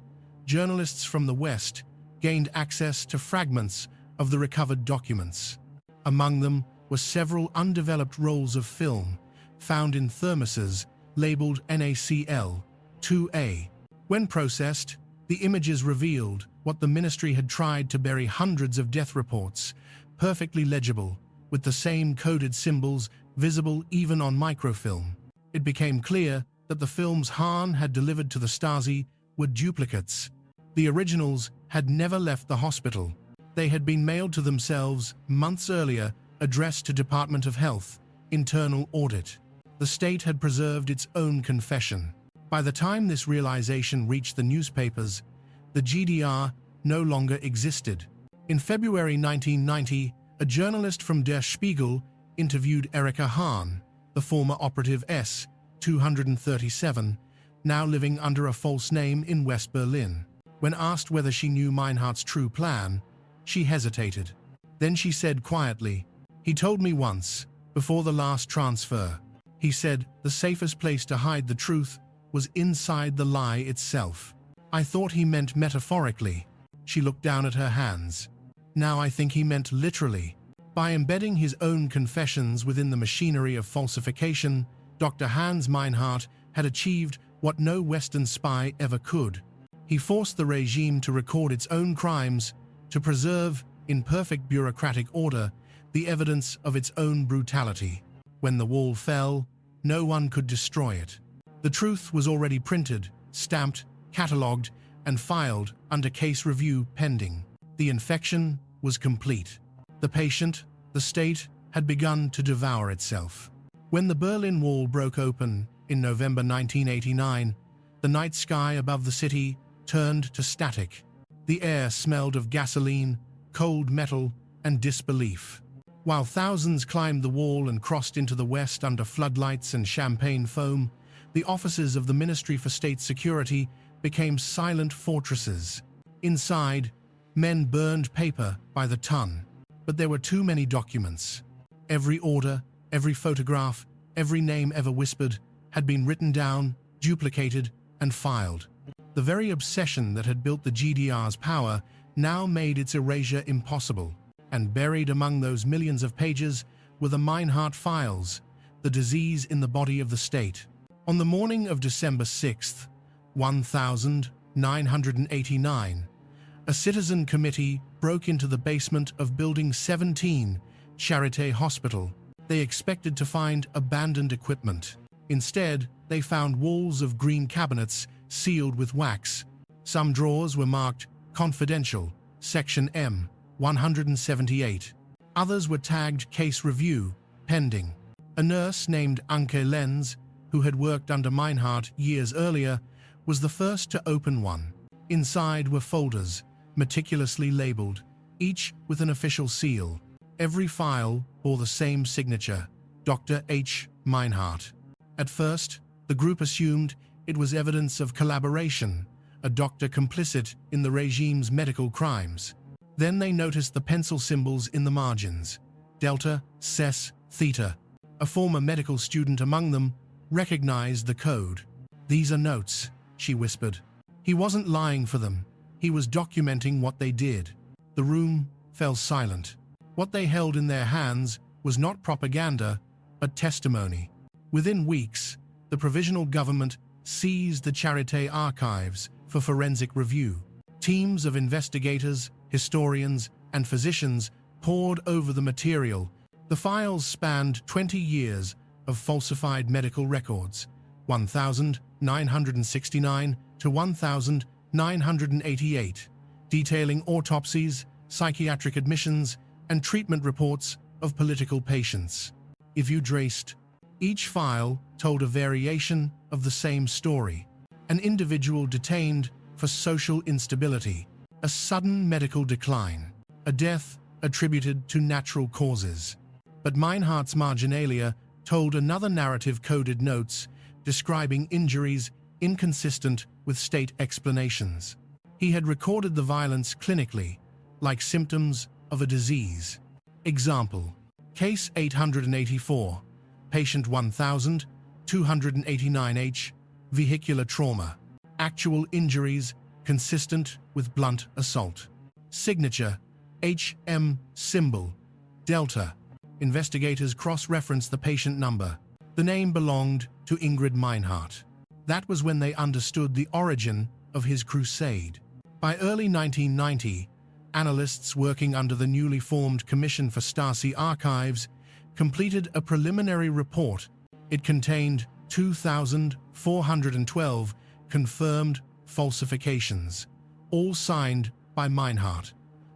journalists from the West gained access to fragments of the recovered documents. Among them were several undeveloped rolls of film found in thermoses labeled NaCl-2A. When processed, the images revealed what the ministry had tried to bury hundreds of death reports, perfectly legible, with the same coded symbols visible even on microfilm. It became clear that the films Hahn had delivered to the Stasi were duplicates. The originals had never left the hospital. They had been mailed to themselves months earlier, addressed to Department of Health, Internal Audit. The state had preserved its own confession. By the time this realization reached the newspapers, the GDR no longer existed. In February 1990, a journalist from Der Spiegel interviewed Erika Hahn, the former operative S-237, now living under a false name in West Berlin. When asked whether she knew Meinhardt's true plan, she hesitated. Then she said quietly, "He told me once, before the last transfer. He said the safest place to hide the truth was inside the lie itself. I thought he meant metaphorically. She looked down at her hands. Now I think he meant literally. By embedding his own confessions within the machinery of falsification, Dr. Hans Meinhardt had achieved what no Western spy ever could. He forced the regime to record its own crimes, to preserve, in perfect bureaucratic order, the evidence of its own brutality. When the wall fell, no one could destroy it. The truth was already printed, stamped, catalogued, and filed under case review pending. The infection was complete. The patient, the state, had begun to devour itself. When the Berlin Wall broke open in November 1989, the night sky above the city turned to static. The air smelled of gasoline, cold metal, and disbelief. While thousands climbed the wall and crossed into the West under floodlights and champagne foam, the offices of the Ministry for State Security became silent fortresses. Inside, men burned paper by the ton. But there were too many documents. Every order, every photograph, every name ever whispered had been written down, duplicated, and filed. The very obsession that had built the GDR's power now made its erasure impossible. And buried among those millions of pages were the Meinhardt files, the disease in the body of the state. On the morning of December 6th, 1989, a citizen committee broke into the basement of Building 17, Charité Hospital. They expected to find abandoned equipment. Instead, they found walls of green cabinets sealed with wax. Some drawers were marked Confidential, Section M, 178. Others were tagged Case Review, Pending. A nurse named Anke Lenz, who had worked under Meinhardt years earlier, was the first to open one. Inside were folders, meticulously labeled, each with an official seal. Every file bore the same signature, Dr. H. Meinhardt. At first, the group assumed it was evidence of collaboration, a doctor complicit in the regime's medical crimes. Then they noticed the pencil symbols in the margins, delta, ses, theta. A former medical student among them recognized the code. "These are notes," she whispered. He wasn't lying for them. He was documenting what they did. The room fell silent. What they held in their hands was not propaganda, but testimony. Within weeks, the provisional government seized the Charité archives for forensic review. Teams of investigators, historians, and physicians pored over the material. The files spanned 20 years of falsified medical records, 1969 to 1988, detailing autopsies, psychiatric admissions, and treatment reports of political patients. If you traced, each file told a variation of the same story. An individual detained for social instability, a sudden medical decline, a death attributed to natural causes. But Meinhardt's marginalia told another narrative, coded notes describing injuries inconsistent with state explanations. He had recorded the violence clinically, like symptoms of a disease. Example: Case 884, Patient 1289H, vehicular trauma. Actual injuries consistent with blunt assault. Signature: HM symbol, delta. Investigators cross-referenced the patient number. The name belonged to Ingrid Meinhardt. That was when they understood the origin of his crusade. By early 1990, analysts working under the newly formed Commission for Stasi Archives completed a preliminary report. It contained 2,412 confirmed falsifications, all signed by Meinhardt,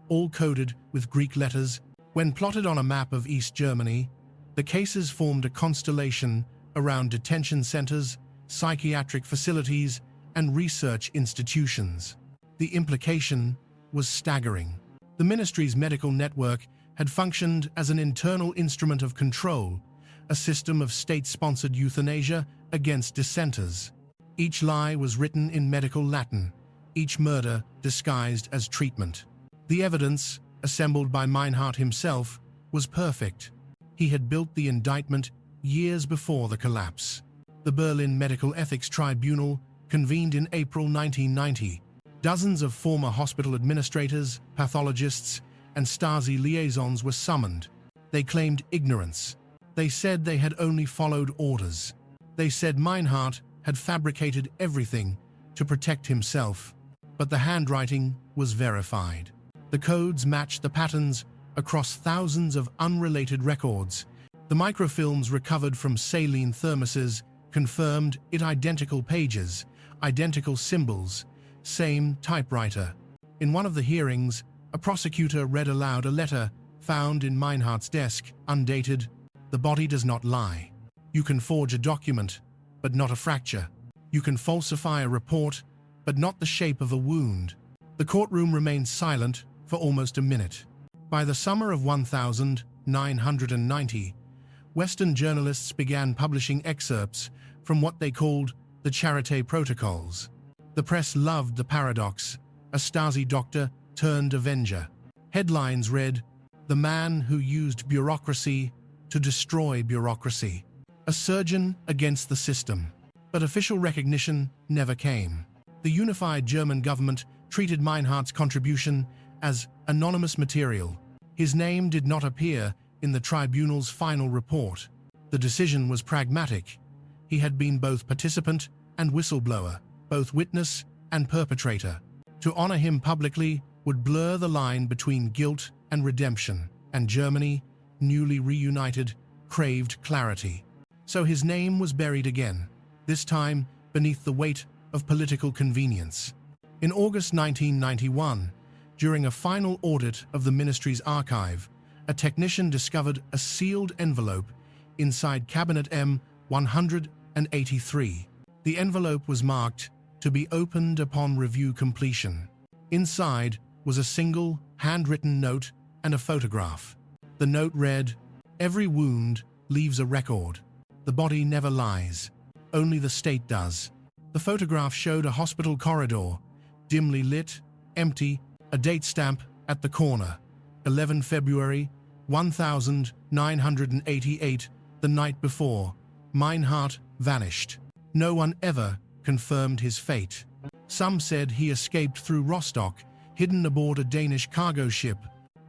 all coded with Greek letters. When plotted on a map of East Germany, the cases formed a constellation around detention centers, psychiatric facilities, and research institutions. The implication was staggering. The ministry's medical network had functioned as an internal instrument of control, a system of state-sponsored euthanasia against dissenters. Each lie was written in medical Latin, each murder disguised as treatment. The evidence, assembled by Meinhardt himself, was perfect. He had built the indictment years before the collapse. The Berlin Medical Ethics Tribunal convened in April 1990. Dozens of former hospital administrators, pathologists, and Stasi liaisons were summoned. They claimed ignorance. They said they had only followed orders. They said Meinhardt had fabricated everything to protect himself. But the handwriting was verified. The codes matched the patterns across thousands of unrelated records. The microfilms recovered from saline thermoses confirmed it identical pages, identical symbols, same typewriter. In one of the hearings, a prosecutor read aloud a letter found in Meinhardt's desk, undated. "The body does not lie. You can forge a document, but not a fracture. You can falsify a report, but not the shape of a wound." The courtroom remained silent for almost a minute. By the summer of 1990, Western journalists began publishing excerpts from what they called the Charité Protocols. The press loved the paradox: a Stasi doctor turned avenger. Headlines read, "The man who used bureaucracy to destroy bureaucracy. A surgeon against the system." But official recognition never came. The unified German government treated Meinhardt's contribution as anonymous material. His name did not appear in the tribunal's final report. The decision was pragmatic. He had been both participant and whistleblower, both witness and perpetrator. To honor him publicly would blur the line between guilt and redemption, and Germany, newly reunited, craved clarity. So his name was buried again, this time beneath the weight of political convenience. In August 1991, during a final audit of the ministry's archive, a technician discovered a sealed envelope inside Cabinet M183. The envelope was marked to be opened upon review completion. Inside was a single, handwritten note and a photograph. The note read, "Every wound leaves a record. The body never lies. Only the state does." The photograph showed a hospital corridor, dimly lit, empty, a date stamp at the corner. 11 February 1988, the night before, Meinhardt vanished. No one ever confirmed his fate. Some said he escaped through Rostock, hidden aboard a Danish cargo ship.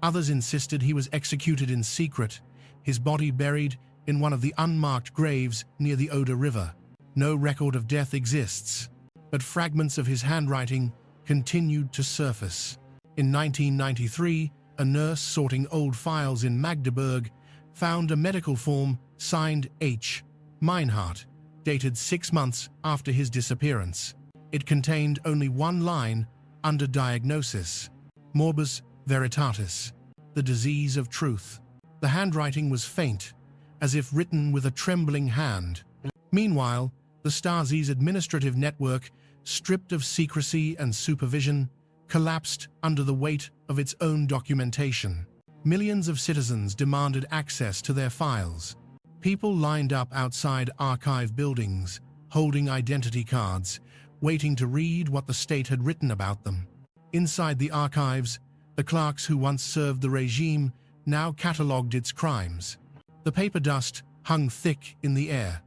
Others insisted he was executed in secret, his body buried in one of the unmarked graves near the Oder River. No record of death exists, but fragments of his handwriting continued to surface. In 1993, a nurse sorting old files in Magdeburg found a medical form signed H. Meinhardt, dated 6 months after his disappearance. It contained only one line under diagnosis: morbus veritatis, the disease of truth. The handwriting was faint, as if written with a trembling hand. Meanwhile, the Stasi's administrative network, stripped of secrecy and supervision, collapsed under the weight of its own documentation. Millions of citizens demanded access to their files. People lined up outside archive buildings, holding identity cards, waiting to read what the state had written about them. Inside the archives, the clerks who once served the regime now catalogued its crimes. The paper dust hung thick in the air,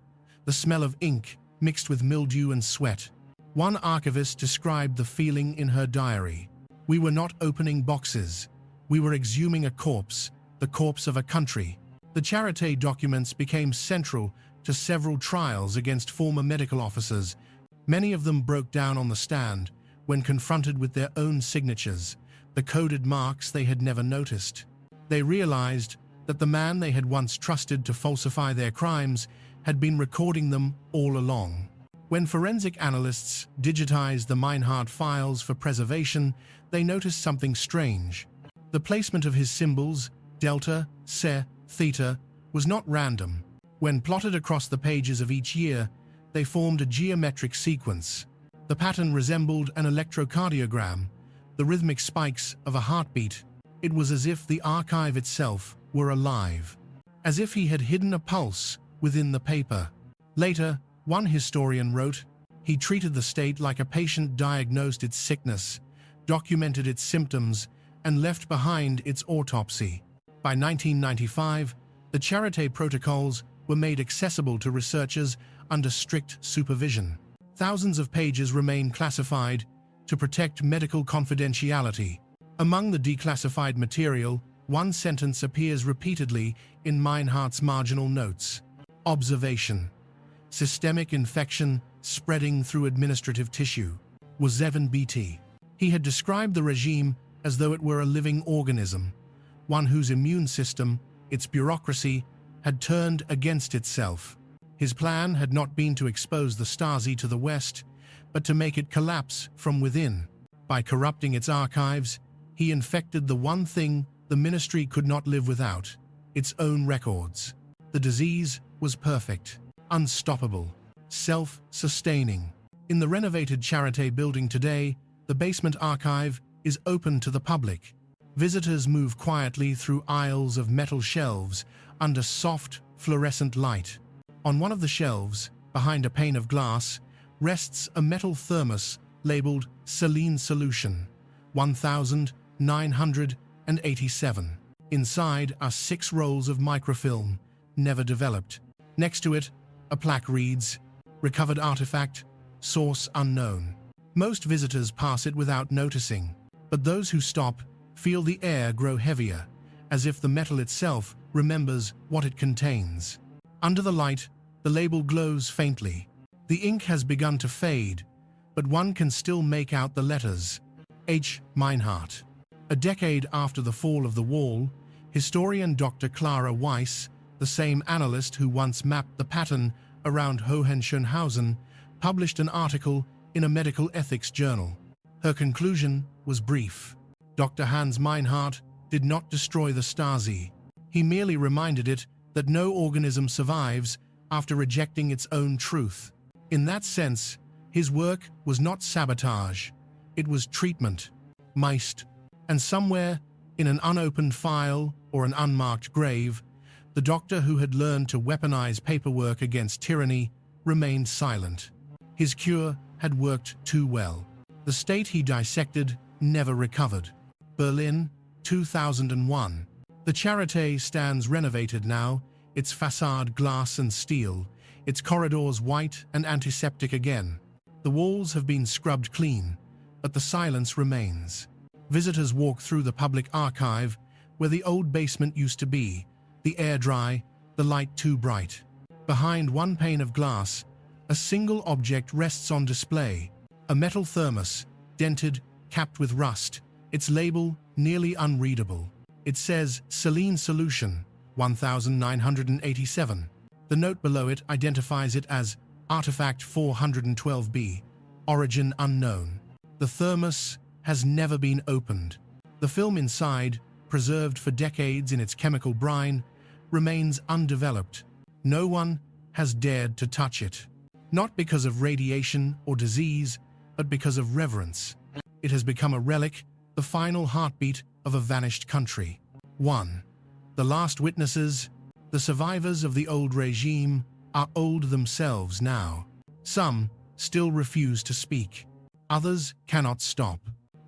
the smell of ink mixed with mildew and sweat. One archivist described the feeling in her diary. "We were not opening boxes. We were exhuming a corpse, the corpse of a country." The Charité documents became central to several trials against former medical officers. Many of them broke down on the stand when confronted with their own signatures, the coded marks they had never noticed. They realized that the man they had once trusted to falsify their crimes had been recording them all along. When forensic analysts digitized the Meinhardt files for preservation, they noticed something strange. The placement of his symbols, delta, se, theta, was not random. When plotted across the pages of each year, they formed a geometric sequence. The pattern resembled an electrocardiogram, the rhythmic spikes of a heartbeat. It was as if the archive itself were alive, as if he had hidden a pulse within the paper. Later, one historian wrote, "He treated the state like a patient diagnosed its sickness, documented its symptoms, and left behind its autopsy." By 1995, the The Charité protocols were made accessible to researchers under strict supervision. Thousands of pages remain classified to protect medical confidentiality. Among the declassified material, one sentence appears repeatedly in Meinhardt's marginal notes. Observation: systemic infection spreading through administrative tissue. Was Evan BT. He had described the regime as though it were a living organism, one whose immune system, its bureaucracy, had turned against itself. His plan had not been to expose the Stasi to the West, but to make it collapse from within. By corrupting its archives, he infected the one thing the ministry could not live without: its own records. The disease was perfect, unstoppable, self-sustaining. In the renovated Charité building today, the basement archive is open to the public. Visitors move quietly through aisles of metal shelves under soft, fluorescent light. On one of the shelves, behind a pane of glass, rests a metal thermos labeled saline solution, 1987. Inside are 6 rolls of microfilm, never developed. Next to it, a plaque reads, "Recovered artifact, source unknown." Most visitors pass it without noticing, but those who stop feel the air grow heavier, as if the metal itself remembers what it contains. Under the light, the label glows faintly. The ink has begun to fade, but one can still make out the letters. H. Meinhardt. A decade after the fall of the wall, historian Dr. Clara Weiss, the same analyst who once mapped the pattern around Hohenschönhausen, published an article in a medical ethics journal. Her conclusion was brief. Dr. Hans Meinhardt did not destroy the Stasi. He merely reminded it that no organism survives after rejecting its own truth. In that sense, his work was not sabotage. It was treatment, Meist. And somewhere, in an unopened file or an unmarked grave, the doctor who had learned to weaponize paperwork against tyranny remained silent. His cure had worked too well. The state he dissected never recovered. Berlin, 2001. The Charité stands renovated now, its facade glass and steel, its corridors white and antiseptic again. The walls have been scrubbed clean, but the silence remains. Visitors walk through the public archive, where the old basement used to be, the air dry, the light too bright. Behind one pane of glass, a single object rests on display, a metal thermos, dented, capped with rust, its label nearly unreadable. It says saline solution, 1987. The note below it identifies it as Artifact 412B, origin unknown. The thermos has never been opened. The film inside, preserved for decades in its chemical brine, remains undeveloped. No one has dared to touch it. Not because of radiation or disease, but because of reverence. It has become a relic, the final heartbeat of a vanished country. 1. The last witnesses, the survivors of the old regime, are old themselves now. Some still refuse to speak. Others cannot stop.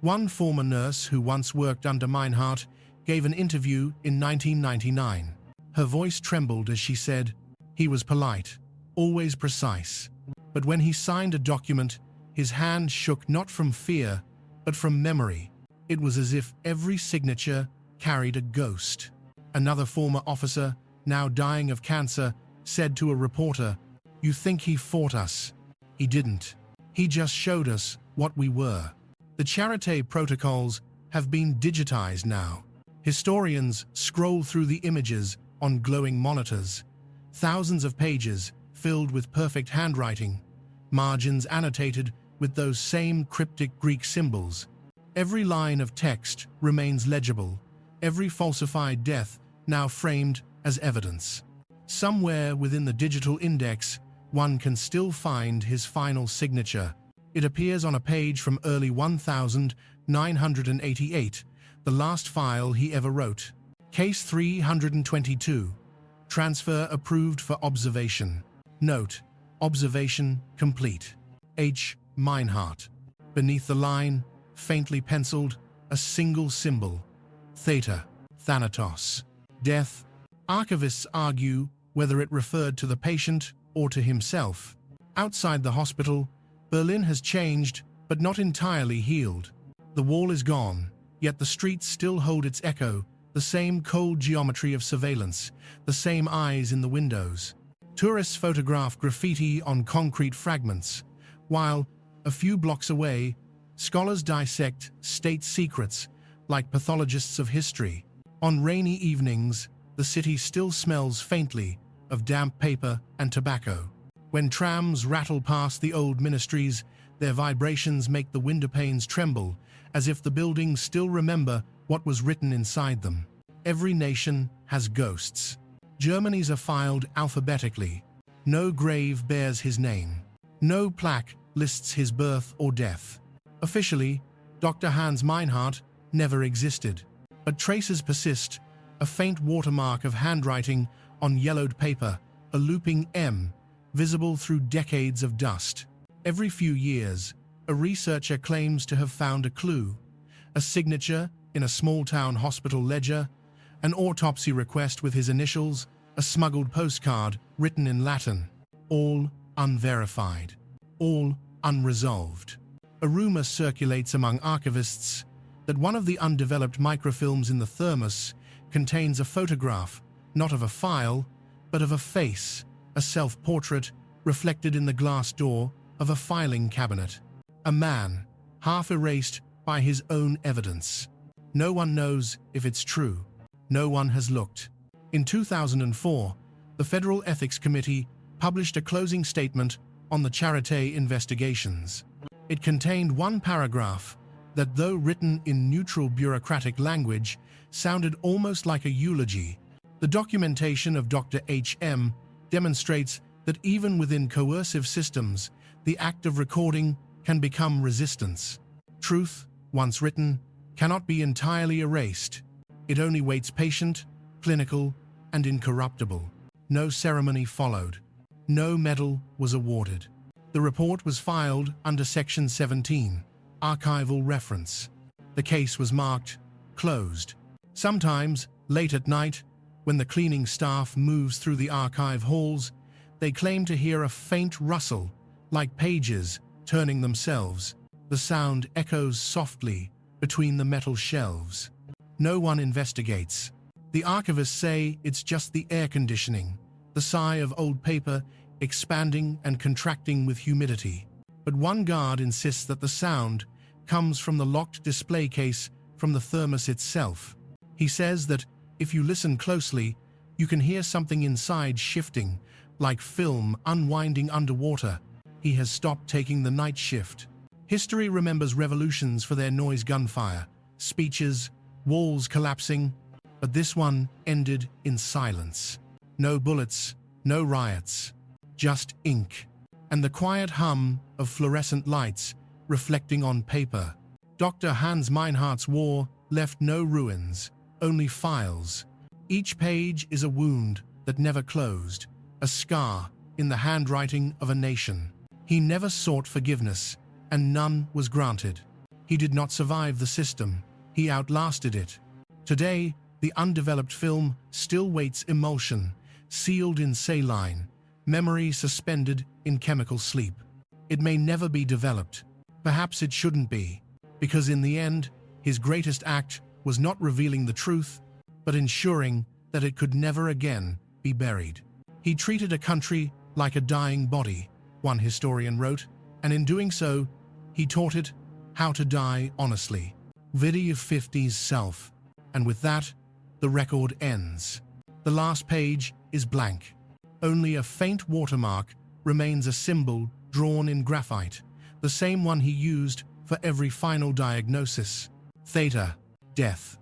One former nurse who once worked under Meinhardt gave an interview in 1999. Her voice trembled as she said, "He was polite, always precise. But when he signed a document, his hand shook not from fear, but from memory. It was as if every signature carried a ghost." Another former officer, now dying of cancer, said to a reporter, "You think he fought us? He didn't. He just showed us what we were." The Charité protocols have been digitized now. Historians scroll through the images on glowing monitors. Thousands of pages filled with perfect handwriting, margins annotated with those same cryptic Greek symbols. Every line of text remains legible, every falsified death now framed as evidence. Somewhere within the digital index, one can still find his final signature. It appears on a page from early 1988, the last file he ever wrote. Case 322. Transfer approved for observation. Note: observation complete. H. Meinhardt. Beneath the line, faintly penciled, a single symbol. Theta. Thanatos. Death. Archivists argue whether it referred to the patient or to himself. Outside the hospital, Berlin has changed, but not entirely healed. The wall is gone, yet the streets still hold its echo, the same cold geometry of surveillance, the same eyes in the windows. Tourists photograph graffiti on concrete fragments, while, a few blocks away, scholars dissect state secrets like pathologists of history. On rainy evenings, the city still smells faintly of damp paper and tobacco. When trams rattle past the old ministries, their vibrations make the windowpanes tremble, as if the buildings still remember what was written inside them. Every nation has ghosts. Germany's are filed alphabetically. No grave bears his name. No plaque lists his birth or death. Officially, Dr. Hans Meinhardt never existed. But traces persist, a faint watermark of handwriting on yellowed paper, a looping M, visible through decades of dust. Every few years, a researcher claims to have found a clue, a signature in a small-town hospital ledger, an autopsy request with his initials, a smuggled postcard written in Latin, all unverified, all unresolved. A rumor circulates among archivists that one of the undeveloped microfilms in the thermos contains a photograph, not of a file, but of a face, a self-portrait reflected in the glass door of a filing cabinet. A man, half erased by his own evidence. No one knows if it's true. No one has looked. In 2004, the Federal Ethics Committee published a closing statement on the Charité investigations. It contained one paragraph that, though written in neutral bureaucratic language, sounded almost like a eulogy. The documentation of Dr. H.M. demonstrates that even within coercive systems, the act of recording can become resistance. Truth, once written, cannot be entirely erased. It only waits patient, clinical, and incorruptible. No ceremony followed. No medal was awarded. The report was filed under Section 17, Archival Reference. The case was marked closed. Sometimes, late at night, when the cleaning staff moves through the archive halls, they claim to hear a faint rustle, like pages turning themselves. The sound echoes softly between the metal shelves. No one investigates. The archivists say it's just the air conditioning, the sigh of old paper expanding and contracting with humidity. But one guard insists that the sound comes from the locked display case from the thermos itself. He says that if you listen closely, you can hear something inside shifting, like film unwinding underwater. He has stopped taking the night shift. History remembers revolutions for their noise gunfire, speeches, walls collapsing, but this one ended in silence. No bullets, no riots, just ink, and the quiet hum of fluorescent lights reflecting on paper. Dr. Hans Meinhardt's war left no ruins, only files. Each page is a wound that never closed, a scar in the handwriting of a nation. He never sought forgiveness, and none was granted. He did not survive the system. He outlasted it. Today, the undeveloped film still waits emulsion, sealed in saline, memory suspended in chemical sleep. It may never be developed. Perhaps it shouldn't be, because in the end, his greatest act was not revealing the truth, but ensuring that it could never again be buried. He treated a country like a dying body, one historian wrote, and in doing so, he taught it how to die honestly. Video 50's self. And with that, the record ends. The last page is blank. Only a faint watermark remains, a symbol drawn in graphite, the same one he used for every final diagnosis. Theta, death.